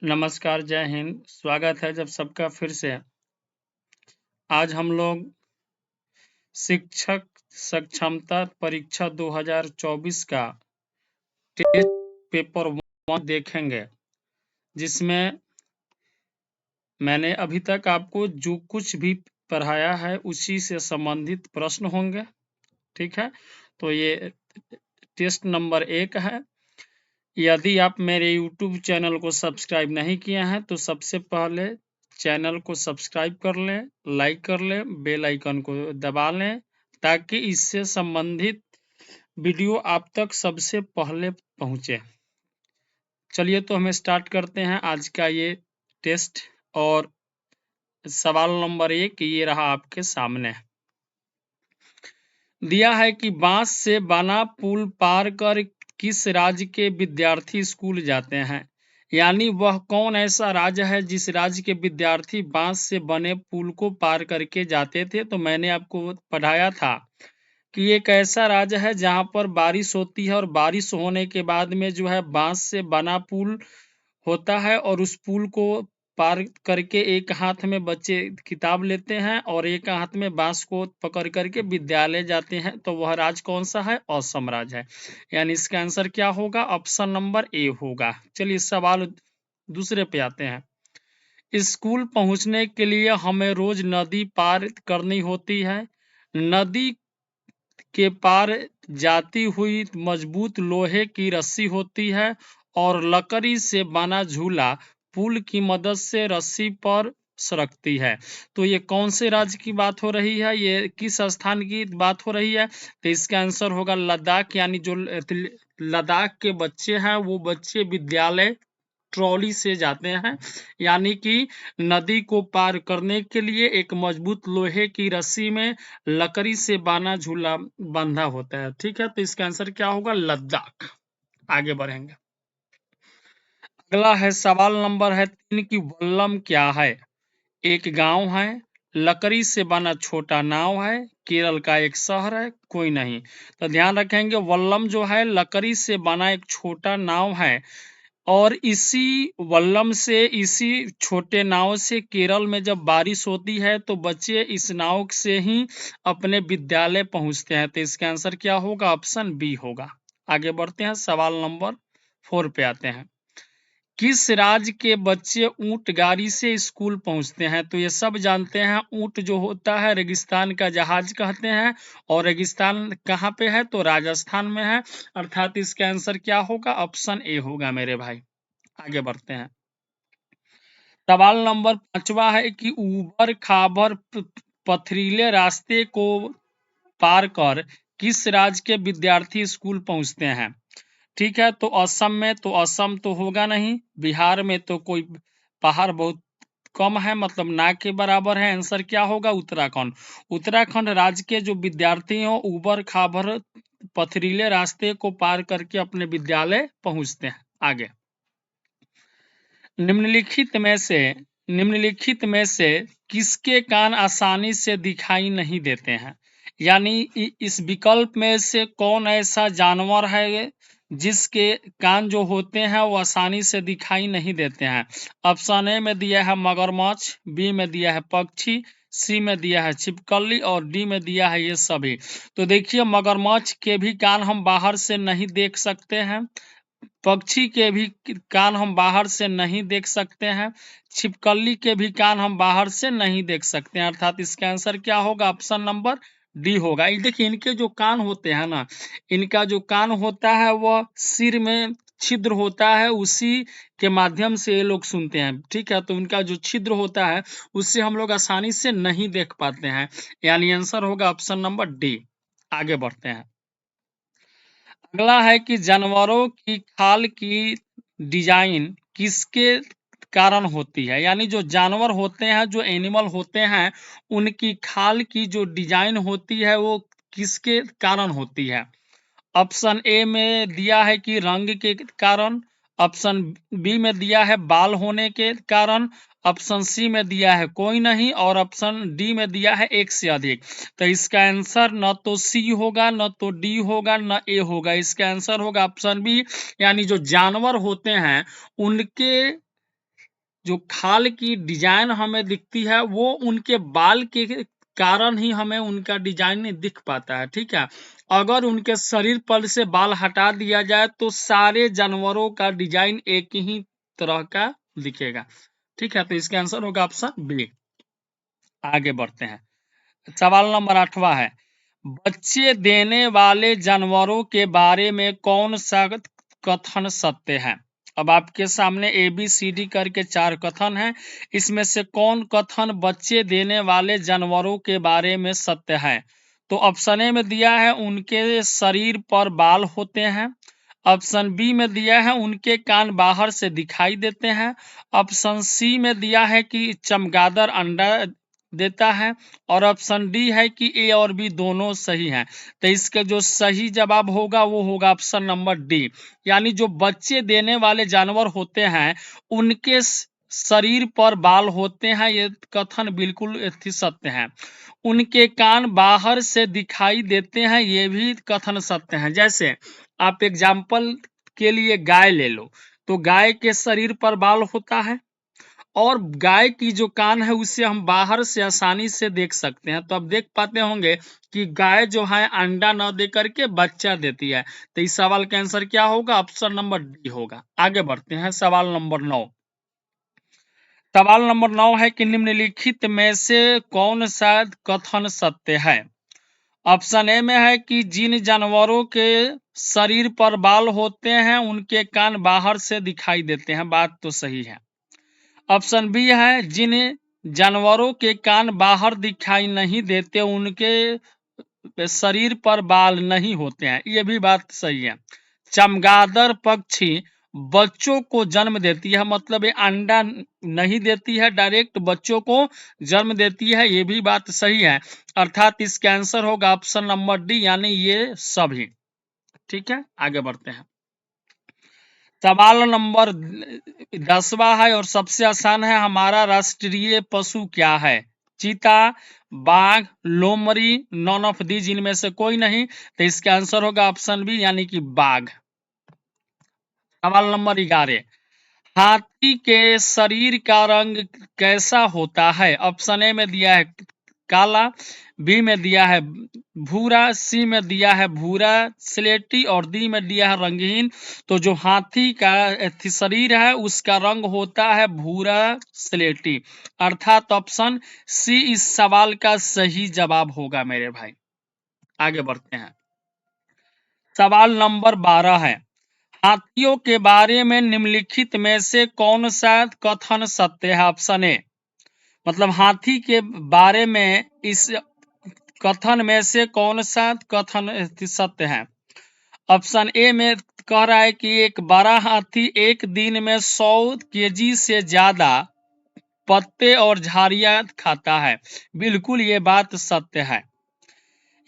नमस्कार, जय हिंद। स्वागत है जब सबका फिर से। आज हम लोग शिक्षक सक्षमता परीक्षा 2024 का टेस्ट पेपर 1 देखेंगे, जिसमें मैंने अभी तक आपको जो कुछ भी पढ़ाया है उसी से संबंधित प्रश्न होंगे। ठीक है, तो ये टेस्ट नंबर 1 है। यदि आप मेरे YouTube चैनल को सब्सक्राइब नहीं किए हैं तो सबसे पहले चैनल को सब्सक्राइब कर लें, लाइक कर लें, बेल आइकन को दबा लें ताकि इससे संबंधित वीडियो आप तक सबसे पहले पहुंचे। चलिए तो हमें स्टार्ट करते हैं आज का ये टेस्ट। और सवाल नंबर 1 ये रहा आपके सामने। दिया है कि बांस से बना पुल पार कर किस राज्य के विद्यार्थी स्कूल जाते हैं। यानी वह कौन ऐसा राज्य है जिस राज्य के विद्यार्थी बांस से बने पुल को पार करके जाते थे। तो मैंने आपको पढ़ाया था कि एक ऐसा राज्य है जहां पर बारिश होती है और बारिश होने के बाद में जो है बांस से बना पुल होता है और उस पुल को पार करके एक हाथ में बच्चे किताब लेते हैं और एक हाथ में बांस को पकड़ करके विद्यालय जाते हैं। तो वह राज्य कौन सा है? असम राज्य है। यानी इसका आंसर क्या होगा? ऑप्शन नंबर ए होगा। चलिए सवाल दूसरे पे आते हैं। स्कूल पहुंचने के लिए हमें रोज नदी पार करनी होती है। नदी के पार जाती हुई मजबूत लोहे की रस्सी होती है और लकड़ी से बना झूला पुल की मदद से रस्सी पर सरकती है। तो ये कौन से राज्य की बात हो रही है? ये किस स्थान की बात हो रही है? तो इसका आंसर होगा लद्दाख। यानी जो लद्दाख के बच्चे हैं वो बच्चे विद्यालय ट्रॉली से जाते हैं। यानी कि नदी को पार करने के लिए एक मजबूत लोहे की रस्सी में लकड़ी से बना झूला बंधा होता है। ठीक है, तो इसका आंसर क्या होगा? लद्दाख। आगे बढ़ेंगे। अगला है सवाल नंबर 3 की वल्लम क्या है? एक गांव है, लकड़ी से बना छोटा नाव है, केरल का एक शहर है, कोई नहीं। तो ध्यान रखेंगे वल्लम जो है लकड़ी से बना एक छोटा नाव है और इसी वल्लम से, इसी छोटे नाव से केरल में जब बारिश होती है तो बच्चे इस नाव से ही अपने विद्यालय पहुंचते हैं। तो इसका आंसर क्या होगा? ऑप्शन बी होगा। आगे बढ़ते हैं, सवाल नंबर 4 पे आते हैं। किस राज्य के बच्चे ऊंट गाड़ी से स्कूल पहुंचते हैं? तो ये सब जानते हैं ऊंट जो होता है रेगिस्तान का जहाज कहते हैं। और रेगिस्तान कहाँ पे है? तो राजस्थान में है। अर्थात इसका आंसर क्या होगा? ऑप्शन ए होगा मेरे भाई। आगे बढ़ते हैं। सवाल नंबर 5वां है कि ऊबड़ खाबड़ पथरीले रास्ते को पार कर किस राज्य के विद्यार्थी स्कूल पहुंचते हैं? ठीक है, तो असम में, तो असम तो होगा नहीं। बिहार में तो कोई पहाड़ बहुत कम है, मतलब ना के बराबर है। आंसर क्या होगा? उत्तराखंड। उत्तराखंड राज्य के जो विद्यार्थी हो ऊबड़ खाबड़ पथरीले रास्ते को पार करके अपने विद्यालय पहुंचते हैं। आगे, निम्नलिखित में से किसके कान आसानी से दिखाई नहीं देते हैं? यानी इस विकल्प में से कौन ऐसा जानवर है जिसके कान जो होते हैं वो आसानी से दिखाई नहीं देते हैं? ऑप्शन ए में दिया है मगरमच्छ, बी में दिया है पक्षी, सी में दिया है छिपकली और डी में दिया है ये सभी। तो देखिए मगरमच्छ के भी कान हम बाहर से नहीं देख सकते हैं, पक्षी के भी कान हम बाहर से नहीं देख सकते हैं, छिपकली के भी कान हम बाहर से नहीं देख सकते हैं। अर्थात इसका आंसर क्या होगा? ऑप्शन नंबर डी होगा। ये देखिए इनके जो कान होते हैं ना, इनका जो कान होता है वह सिर में छिद्र होता है, उसी के माध्यम से ये लोग सुनते हैं। ठीक है, तो उनका जो छिद्र होता है उससे हम लोग आसानी से नहीं देख पाते हैं। यानी आंसर होगा ऑप्शन नंबर डी। आगे बढ़ते हैं। अगला है कि जानवरों की खाल की डिजाइन किसके कारण होती है? यानी जो जानवर होते हैं, जो एनिमल होते हैं, उनकी खाल की जो डिजाइन होती है वो किसके कारण होती है? ऑप्शन ए में दिया है कि रंग के कारण, ऑप्शन बी में दिया है बाल होने के कारण, ऑप्शन सी में दिया है कोई नहीं और ऑप्शन डी में दिया है एक से अधिक। तो इसका आंसर न तो सी होगा, न तो डी होगा, न ए होगा। इसका आंसर होगा ऑप्शन बी। यानी जो जानवर होते हैं उनके जो खाल की डिजाइन हमें दिखती है वो उनके बाल के कारण ही हमें उनका डिजाइन दिख पाता है। ठीक है, अगर उनके शरीर पर से बाल हटा दिया जाए तो सारे जानवरों का डिजाइन एक ही तरह का दिखेगा। ठीक है, तो इसका आंसर होगा ऑप्शन बी। आगे बढ़ते हैं। सवाल नंबर 8वां है, बच्चे देने वाले जानवरों के बारे में कौन सा कथन सत्य है? अब आपके सामने ए बी सी डी करके 4 कथन हैं। इसमें से कौन कथन बच्चे देने वाले जानवरों के बारे में सत्य है? तो ऑप्शन ए में दिया है उनके शरीर पर बाल होते हैं। ऑप्शन बी में दिया है उनके कान बाहर से दिखाई देते हैं। ऑप्शन सी में दिया है कि चमगादड़ अंडा देता है। और ऑप्शन डी है कि ए और बी दोनों सही हैं। तो इसका जो सही जवाब होगा वो होगा ऑप्शन नंबर डी, यानी जो बच्चे देने वाले जानवर होते हैं उनके शरीर पर बाल होते हैं, ये कथन बिल्कुल सत्य है। उनके कान बाहर से दिखाई देते हैं, ये भी कथन सत्य है। जैसे आप एग्जाम्पल के लिए गाय ले लो, तो गाय के शरीर पर बाल होता है और गाय की जो कान है उसे हम बाहर से आसानी से देख सकते हैं। तो आप देख पाते होंगे कि गाय जो है अंडा न दे करके बच्चा देती है। तो इस सवाल का आंसर क्या होगा? ऑप्शन नंबर डी होगा। आगे बढ़ते हैं। सवाल नंबर 9। सवाल नंबर 9 है कि निम्नलिखित में से कौन सा कथन सत्य है? ऑप्शन ए में है कि जिन जानवरों के शरीर पर बाल होते हैं उनके कान बाहर से दिखाई देते हैं, बात तो सही है। ऑप्शन बी है जिन जानवरों के कान बाहर दिखाई नहीं देते उनके शरीर पर बाल नहीं होते हैं, ये भी बात सही है। चमगादड़ पक्षी बच्चों को जन्म देती है, मतलब ये अंडा नहीं देती है, डायरेक्ट बच्चों को जन्म देती है, ये भी बात सही है। अर्थात इसका आंसर होगा ऑप्शन नंबर डी, यानी ये सभी। ठीक है, आगे बढ़ते हैं। सवाल नंबर 10वां है और सबसे आसान है, हमारा राष्ट्रीय पशु क्या है? चीता, बाघ, लोमड़ी, नॉन ऑफ दीज इनमें से कोई नहीं। तो इसका आंसर होगा ऑप्शन बी, यानी कि बाघ। सवाल नंबर 11, हाथी के शरीर का रंग कैसा होता है? ऑप्शन ए में दिया है काला, बी में दिया है भूरा, सी में दिया है भूरा स्लेटी और डी में दिया है रंगहीन। तो जो हाथी का शरीर है उसका रंग होता है भूरा स्लेटी, अर्थात ऑप्शन सी इस सवाल का सही जवाब होगा मेरे भाई। आगे बढ़ते हैं। सवाल नंबर 12 है, हाथियों के बारे में निम्नलिखित में से कौन सा कथन सत्य है? ऑप्शन ए, मतलब हाथी के बारे में इस कथन में से कौन सा कथन सत्य है? ऑप्शन ए में कह रहा है कि एक बड़ा हाथी एक दिन में 100 केजी से ज्यादा पत्ते और झाड़ियां खाता है, बिल्कुल ये बात सत्य है।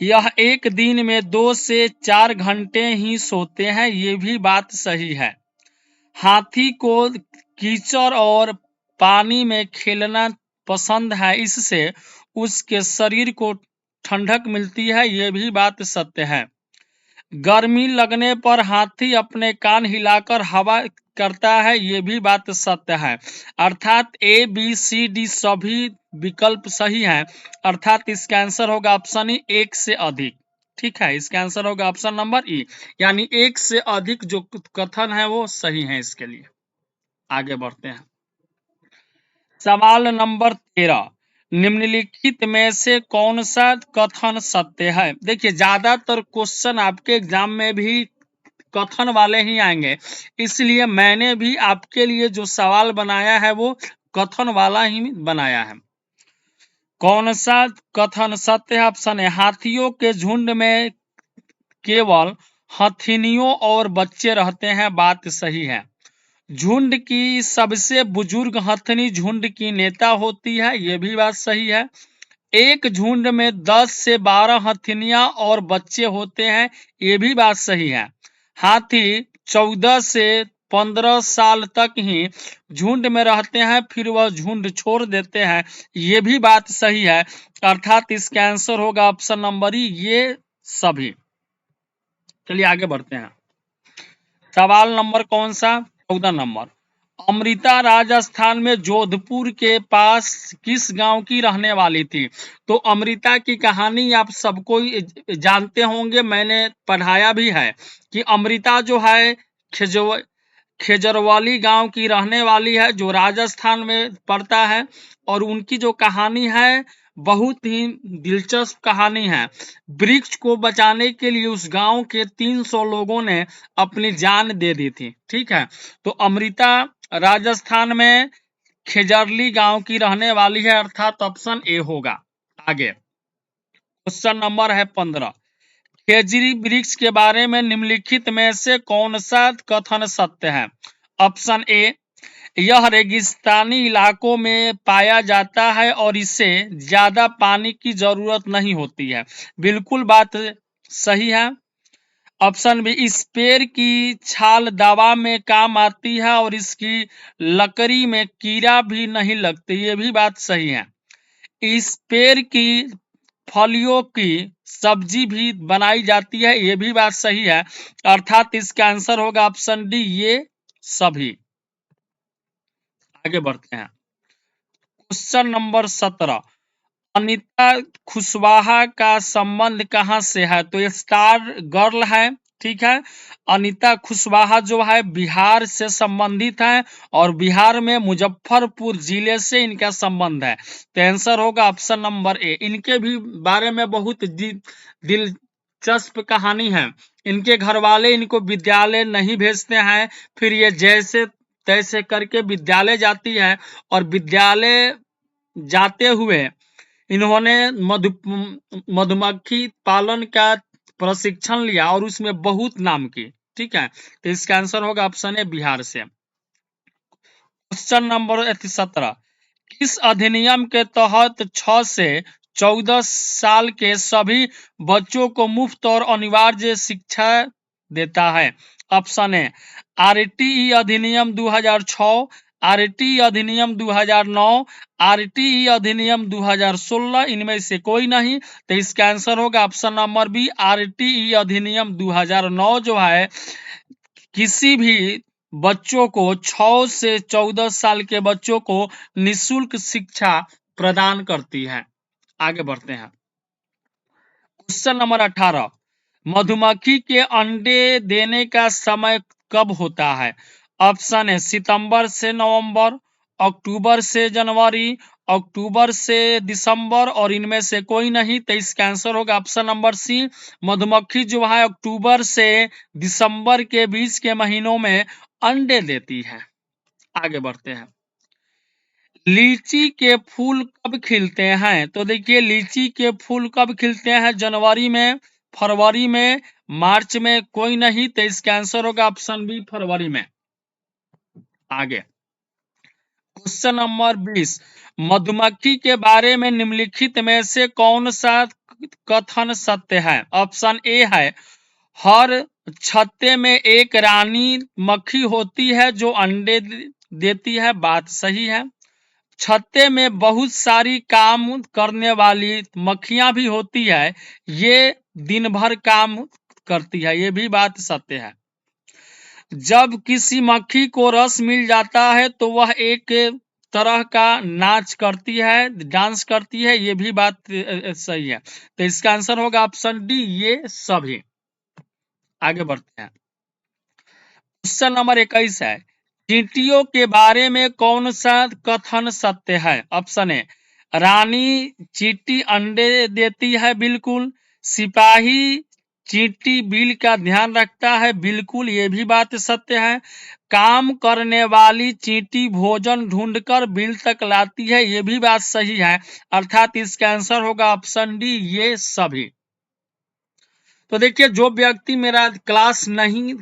यह एक दिन में 2 से 4 घंटे ही सोते हैं, ये भी बात सही है। हाथी को कीचड़ और पानी में खेलना पसंद है, इससे उसके शरीर को ठंडक मिलती है, ये भी बात सत्य है। गर्मी लगने पर हाथी अपने कान हिलाकर हवा करता है, ये भी बात सत्य है। अर्थात ए बी सी डी सभी विकल्प सही हैं, अर्थात इसका आंसर होगा ऑप्शन ई, एक से अधिक। ठीक है, इसका आंसर होगा ऑप्शन नंबर ई, यानी एक से अधिक जो कथन है वो सही है इसके लिए। आगे बढ़ते हैं। सवाल नंबर 13, निम्नलिखित में से कौन सा कथन सत्य है? देखिए ज्यादातर क्वेश्चन आपके एग्जाम में भी कथन वाले ही आएंगे, इसलिए मैंने भी आपके लिए जो सवाल बनाया है वो कथन वाला ही बनाया है। कौन सा कथन सत्य है? ऑप्शन है हाथियों के झुंड में केवल हथिनियों और बच्चे रहते हैं, बात सही है। झुंड की सबसे बुजुर्ग हथनी झुंड की नेता होती है, यह भी बात सही है। एक झुंड में 10 से 12 हथनियां और बच्चे होते हैं, ये भी बात सही है। हाथी 14 से 15 साल तक ही झुंड में रहते हैं, फिर वह झुंड छोड़ देते हैं, ये भी बात सही है। अर्थात इसका आंसर होगा ऑप्शन नंबर ई, ये सभी। चलिए आगे बढ़ते हैं। सवाल नंबर कौन सा? 14 नंबर। अमृता राजस्थान में जोधपुर के पास किस गांव की रहने वाली थी? तो अमृता की कहानी आप सबको जानते होंगे, मैंने पढ़ाया भी है कि अमृता जो है खेजरवाली गांव की रहने वाली है, जो राजस्थान में पड़ता है। और उनकी जो कहानी है बहुत ही दिलचस्प कहानी है। वृक्ष को बचाने के लिए उस गांव के 300 लोगों ने अपनी जान दे दी थी। ठीक है, तो अमृता राजस्थान में खेजरली गांव की रहने वाली है, अर्थात ऑप्शन ए होगा। आगे क्वेश्चन नंबर है 15। खेजरी वृक्ष के बारे में निम्नलिखित में से कौन सा कथन सत्य है? ऑप्शन ए, यह रेगिस्तानी इलाकों में पाया जाता है और इसे ज्यादा पानी की जरूरत नहीं होती है। बिल्कुल बात सही है। ऑप्शन बी, इस पेड़ की छाल दवा में काम आती है और इसकी लकड़ी में कीड़ा भी नहीं लगती, ये भी बात सही है। इस पेड़ की फलियों की सब्जी भी बनाई जाती है, ये भी बात सही है। अर्थात इसका आंसर होगा ऑप्शन डी, ये सभी। आगे बढ़ते हैं। Question number 17। अनीता खुशवाहा का संबंध कहां से है? तो ये स्टार गर्ल है। ठीक है, अनीता खुशवाहा जो है बिहार से संबंधित है और बिहार में मुजफ्फरपुर जिले से इनका संबंध है। तो आंसर होगा ऑप्शन नंबर ए। इनके भी बारे में बहुत दिलचस्प कहानी है। इनके घर वाले इनको विद्यालय नहीं भेजते हैं, फिर ये जैसे तैसे करके विद्यालय जाती है और विद्यालय जाते हुए इन्होंने मधुमक्खी पालन का प्रशिक्षण लिया और उसमें बहुत नाम की। ठीक है, तो इसका आंसर होगा ऑप्शन ए, बिहार से। Question number 17। किस अधिनियम के तहत 6 से 14 साल के सभी बच्चों को मुफ्त और अनिवार्य शिक्षा देता है? ऑप्शन ए, आरटीई अधिनियम 2006, आरटीई अधिनियम 2009, आरटीई अधिनियम 2016, इनमें से कोई नहीं। तो इसका आंसर होगा ऑप्शन नंबर बी, आरटीई अधिनियम 2009 जो है किसी भी बच्चों को 6 से 14 साल के बच्चों को निःशुल्क शिक्षा प्रदान करती है। आगे बढ़ते हैं। Question number 18। मधुमक्खी के अंडे देने का समय कब होता है? ऑप्शन है सितंबर से नवंबर, अक्टूबर से जनवरी, अक्टूबर से दिसंबर, और इनमें से कोई नहीं। तो इसका आंसर होगा ऑप्शन नंबर सी, मधुमक्खी जो है अक्टूबर से दिसंबर के बीच के महीनों में अंडे देती है। आगे बढ़ते हैं। लीची के फूल कब खिलते हैं? तो देखिए, लीची के फूल कब खिलते हैं? जनवरी में, फरवरी में, मार्च में, कोई नहीं। तो इसका आंसर होगा ऑप्शन बी, फरवरी में। आगे क्वेश्चन नंबर 20। मधुमक्खी के बारे में निम्नलिखित में से कौन सा कथन सत्य है? ऑप्शन ए है, हर छत्ते में एक रानी मक्खी होती है जो अंडे देती है, बात सही है। छत्ते में बहुत सारी काम करने वाली मक्खियां भी होती है, ये दिन भर काम करती है, ये भी बात सत्य है। जब किसी मक्खी को रस मिल जाता है तो वह एक तरह का नाच करती है, डांस करती है, ये भी बात सही है। तो इसका आंसर होगा ऑप्शन डी, ये सभी। आगे बढ़ते हैं। क्वेश्चन नंबर 21 है, चींटियों के बारे में कौन सा कथन सत्य है? ऑप्शन ए, रानी चींटी अंडे देती है, बिल्कुल। सिपाही चींटी बिल का ध्यान रखता है, बिल्कुल, ये भी बात सत्य है। काम करने वाली चींटी भोजन ढूंढकर बिल तक लाती है, ये भी बात सही है। अर्थात इसका आंसर होगा ऑप्शन डी, ये सभी। तो देखिए, जो व्यक्ति मेरा क्लास नहीं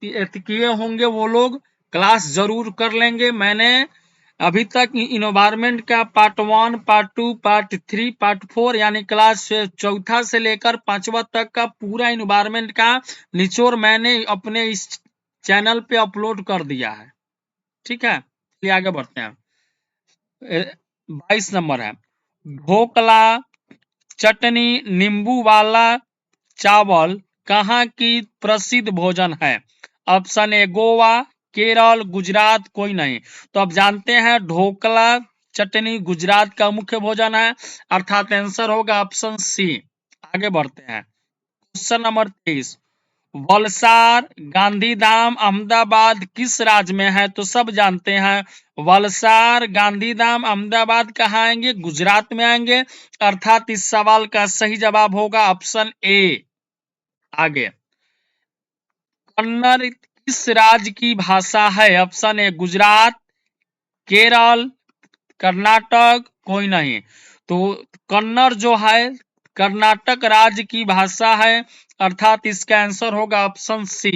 किए होंगे वो लोग क्लास जरूर कर लेंगे। मैंने अभी तक इन्वायरमेंट का पार्ट 1, पार्ट 2, पार्ट 3, पार्ट 4 यानी क्लास चौथा से लेकर 5वां तक का पूरा इन्वायरमेंट का निचोड़ मैंने अपने इस चैनल पे अपलोड कर दिया है। ठीक है, चलिए आगे बढ़ते हैं। 22 नंबर है, ढोकला चटनी नींबू वाला चावल कहाँ की प्रसिद्ध भोजन है? ऑप्शन ए, गोवा, केरल, गुजरात, कोई नहीं। तो अब जानते हैं ढोकला चटनी गुजरात का मुख्य भोजन है, अर्थात आंसर होगा ऑप्शन सी। आगे बढ़ते हैं, क्वेश्चन नंबर 23, वलसाड, गांधीधाम, अहमदाबाद किस राज्य में है? तो सब जानते हैं वलसाड, गांधीधाम, अहमदाबाद कहाँ आएंगे? गुजरात में आएंगे, अर्थात इस सवाल का सही जवाब होगा ऑप्शन ए। आगे, कन्नड़ किस राज्य की भाषा है? ऑप्शन ए गुजरात, केरल, कर्नाटक, कोई नहीं। तो कन्नड़ जो है कर्नाटक राज्य की भाषा है, अर्थात इसका आंसर होगा ऑप्शन सी।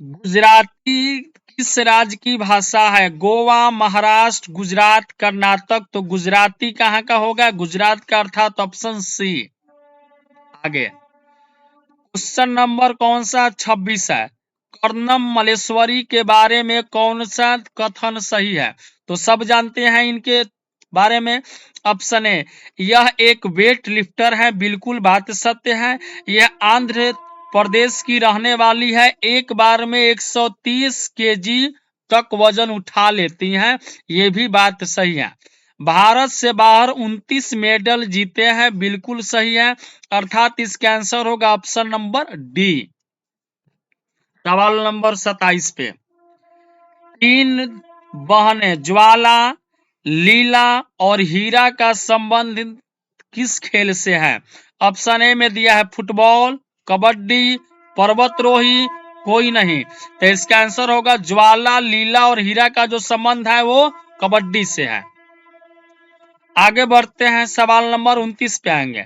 गुजराती किस राज्य की भाषा है? गोवा, महाराष्ट्र, गुजरात, कर्नाटक। तो गुजराती कहाँ का होगा? गुजरात का, अर्थात ऑप्शन सी। आगे, क्वेश्चन नंबर कौन सा 26 है, कर्णम मल्लेश्वरी के बारे में कौन सा कथन सही है? तो सब जानते हैं इनके बारे में। ऑप्शन ए, यह एक वेट लिफ्टर है, बिल्कुल बात सत्य है। यह आंध्र प्रदेश की रहने वाली है, एक बार में 130 केजी तक वजन उठा लेती हैं, ये भी बात सही है। भारत से बाहर 29 मेडल जीते हैं, बिल्कुल सही है, अर्थात इसका आंसर होगा ऑप्शन नंबर डी। सवाल नंबर 27 पे, तीन बहनें ज्वाला, लीला और हीरा का संबंध किस खेल से है? ऑप्शन ए में दिया है फुटबॉल, कबड्डी, पर्वतरोही, कोई नहीं। तो इसका आंसर होगा ज्वाला, लीला और हीरा का जो संबंध है वो कबड्डी से है। आगे बढ़ते हैं, सवाल नंबर 29 पे आएंगे,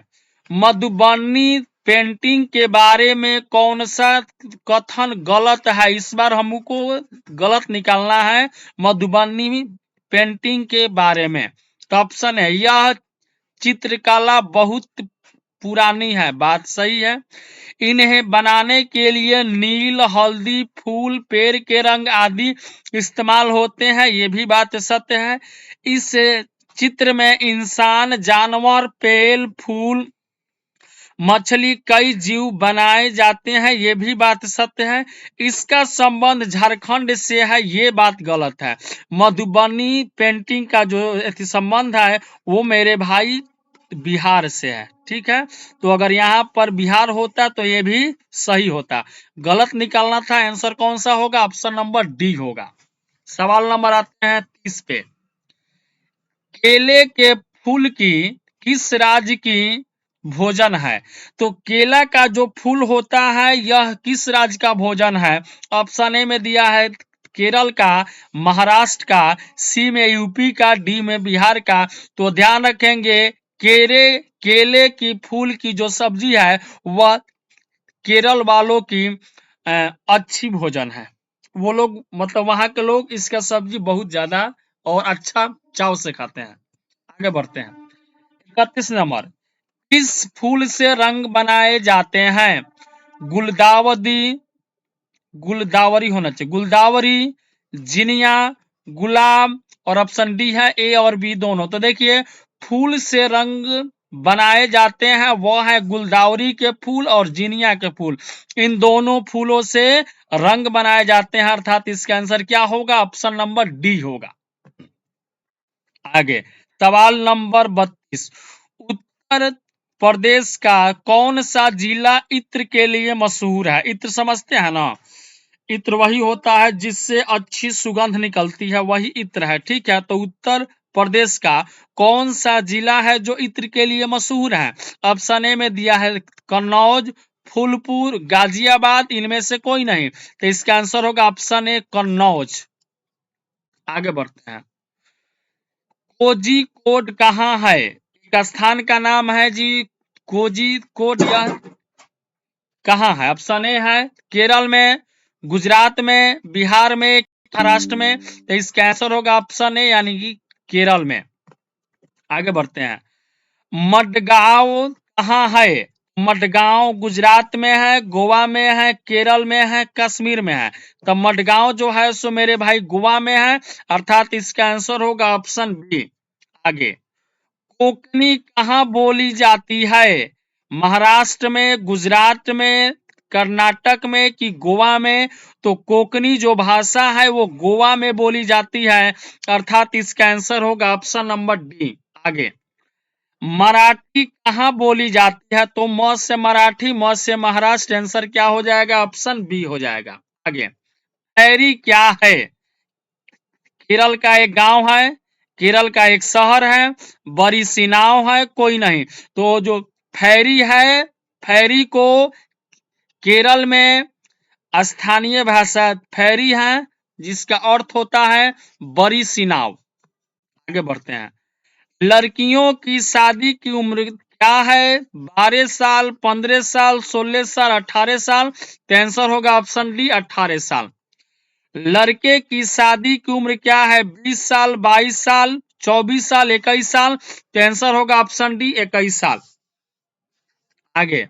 मधुबनी पेंटिंग के बारे में कौन सा कथन गलत है? इस बार हमको गलत निकालना है मधुबनी पेंटिंग के बारे में। तो ऑप्शन है, यह चित्रकला बहुत पुरानी है, बात सही है। इन्हें बनाने के लिए नील, हल्दी, फूल, पेड़ के रंग आदि इस्तेमाल होते हैं, ये भी बात सत्य है। इस चित्र में इंसान, जानवर, पेड़, फूल, मछली, कई जीव बनाए जाते हैं, ये भी बात सत्य है। इसका संबंध झारखंड से है, ये बात गलत है। मधुबनी पेंटिंग का जो संबंध है वो मेरे भाई बिहार से है, ठीक है। तो अगर यहाँ पर बिहार होता तो ये भी सही होता, गलत निकालना था। आंसर कौन सा होगा? ऑप्शन नंबर डी होगा। सवाल नंबर आते हैं 30 पे, केले के फूल की किस राज्य की भोजन है? तो केला का जो फूल होता है यह किस राज्य का भोजन है? ऑप्शन ए में दिया है केरल का, महाराष्ट्र का, सी में यूपी का, डी में बिहार का। तो ध्यान रखेंगे केले की फूल की जो सब्जी है वह केरल वालों की अच्छी भोजन है। वो लोग मतलब वहां के लोग इसका सब्जी बहुत ज्यादा और अच्छा चाव से खाते हैं। आगे बढ़ते हैं, 31 नंबर, किस फूल से रंग बनाए जाते हैं? गुलदावरी, गुलदावरी होना चाहिए, गुलदावरी, जिनिया, गुलाब, और ऑप्शन डी है ए और बी दोनों। तो देखिए, फूल से रंग बनाए जाते हैं वो है गुलदावरी के फूल और जिनिया के फूल, इन दोनों फूलों से रंग बनाए जाते हैं, अर्थात इसका आंसर क्या होगा? ऑप्शन नंबर डी होगा। आगे, सवाल नंबर 32, उत्तर प्रदेश का कौन सा जिला इत्र के लिए मशहूर है? इत्र समझते हैं ना, इत्र वही होता है जिससे अच्छी सुगंध निकलती है, वही इत्र है, ठीक है। तो उत्तर प्रदेश का कौन सा जिला है जो इत्र के लिए मशहूर है? ऑप्शन ए में दिया है कन्नौज, फूलपुर, गाजियाबाद, इनमें से कोई नहीं। तो इसका आंसर होगा ऑप्शन ए कन्नौज। आगे बढ़ते हैं, कोझिकोड कहाँ है? एक स्थान का नाम है जी कोझिकोड, यह कहाँ है? ऑप्शन ए है केरल में, गुजरात में, बिहार में, महाराष्ट्र में। तो इसका आंसर होगा ऑप्शन ए यानी कि केरल में। आगे बढ़ते हैं, मडगांव कहाँ है? मडगांव गुजरात में है, गोवा में है, केरल में है, कश्मीर में है। तो मडगांव जो है सो मेरे भाई गोवा में है, अर्थात इसका आंसर होगा ऑप्शन बी। आगे, कोंकणी कहाँ बोली जाती है? महाराष्ट्र में, गुजरात में, कर्नाटक में कि गोवा में? तो कोंकणी जो भाषा है वो गोवा में बोली जाती है, अर्थात इसका आंसर होगा ऑप्शन नंबर डी। आगे, मराठी कहाँ बोली जाती है? तो म से मराठी, म से महाराष्ट्र, आंसर क्या हो जाएगा? ऑप्शन बी हो जाएगा। आगे, खैरी क्या है? केरल का एक गांव है, केरल का एक शहर है, बड़ी सी नाव है, कोई नहीं। तो जो फेरी है, फेरी को केरल में स्थानीय भाषा फेरी है, जिसका अर्थ होता है बड़ी सी नाव। आगे बढ़ते हैं। लड़कियों की शादी की उम्र क्या है? 12 साल, 15 साल, 16 साल, 18 साल। तो आंसर होगा ऑप्शन डी, 18 साल। लड़के की शादी की उम्र क्या है? 20 साल, 22 साल, 24 साल, 21 साल। तो आंसर होगा ऑप्शन डी, 21 साल। आगे,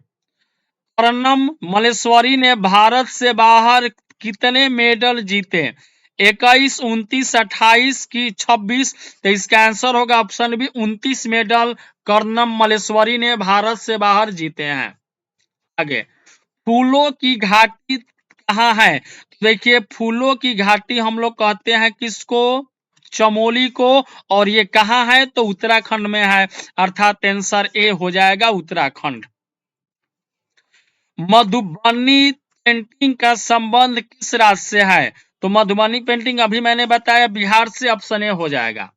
कर्णम मल्लेश्वरी ने भारत से बाहर कितने मेडल जीते? 21, 29, 28 की 26? तो इसका आंसर होगा option B, 29 medal Karnam Malleswari ने भारत से बाहर जीते हैं। आगे, फूलों की घाटी कहाँ है? तो देखिए, फूलों की घाटी हम लोग कहते हैं किसको? चमोली को। और ये कहाँ है? तो उत्तराखंड में है, अर्थात आंसर ए हो जाएगा, उत्तराखंड। मधुबनी पेंटिंग का संबंध किस राज्य से है? तो मधुबनी पेंटिंग अभी मैंने बताया बिहार से, ऑप्शन ए हो जाएगा।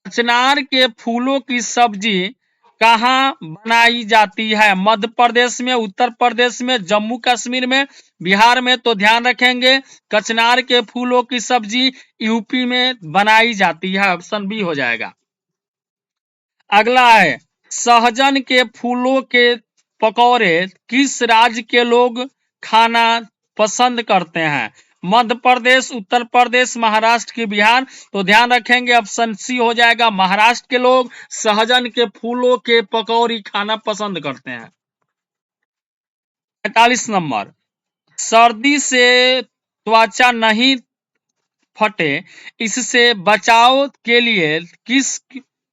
कचनार के फूलों की सब्जी कहाँ बनाई जाती है? मध्य प्रदेश में, उत्तर प्रदेश में, जम्मू कश्मीर में, बिहार में? तो ध्यान रखेंगे, कचनार के फूलों की सब्जी यूपी में बनाई जाती है, ऑप्शन बी हो जाएगा। अगला है, सहजन के फूलों के पकौड़े किस राज्य के लोग खाना पसंद करते हैं? मध्य प्रदेश, उत्तर प्रदेश, महाराष्ट्र की बिहार? तो ध्यान रखेंगे ऑप्शन सी हो जाएगा, महाराष्ट्र के लोग सहजन के फूलों के पकौड़ी खाना पसंद करते हैं। 45 नंबर, सर्दी से त्वचा नहीं फटे, इससे बचाव के लिए किस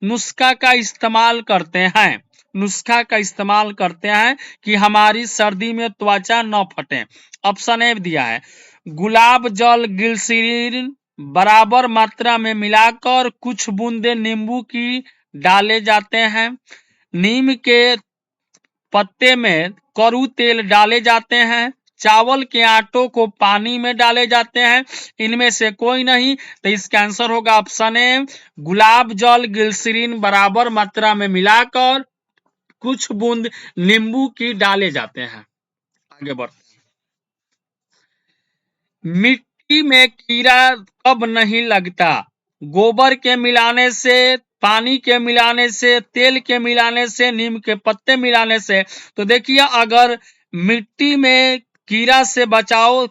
नुस्खा का इस्तेमाल करते हैं? नुस्खा का इस्तेमाल करते हैं कि हमारी सर्दी में त्वचा न फटे। ऑप्शन ए दिया है, गुलाब जल ग्लिसरीन बराबर मात्रा में मिलाकर कुछ बूंदे नींबू की डाले जाते हैं, नीम के पत्ते में करू तेल डाले जाते हैं, चावल के आटों को पानी में डाले जाते हैं, इनमें से कोई नहीं। तो इसका आंसर होगा ऑप्शन ए, गुलाब जल ग्लिसरीन बराबर मात्रा में मिलाकर कुछ बूंद नींबू की डाले जाते हैं। आगे बढ़ते हैं। मिट्टी में कीड़ा कब नहीं लगता? गोबर के मिलाने से, पानी के मिलाने से, तेल के मिलाने से, नीम के पत्ते मिलाने से? तो देखिए, अगर मिट्टी में कीड़ा से बचाव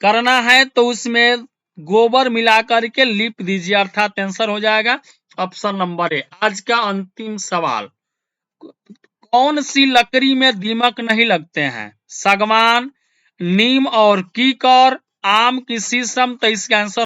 करना है तो उसमें गोबर मिलाकर के लिप दीजिए, अर्थात आंसर हो जाएगा ऑप्शन नंबर ए। आज का अंतिम सवाल, कौन सी लकड़ी में दीमक नहीं लगते हैं? सागवान, नीम और कीकर, आम की शीशम? तो इसका आंसर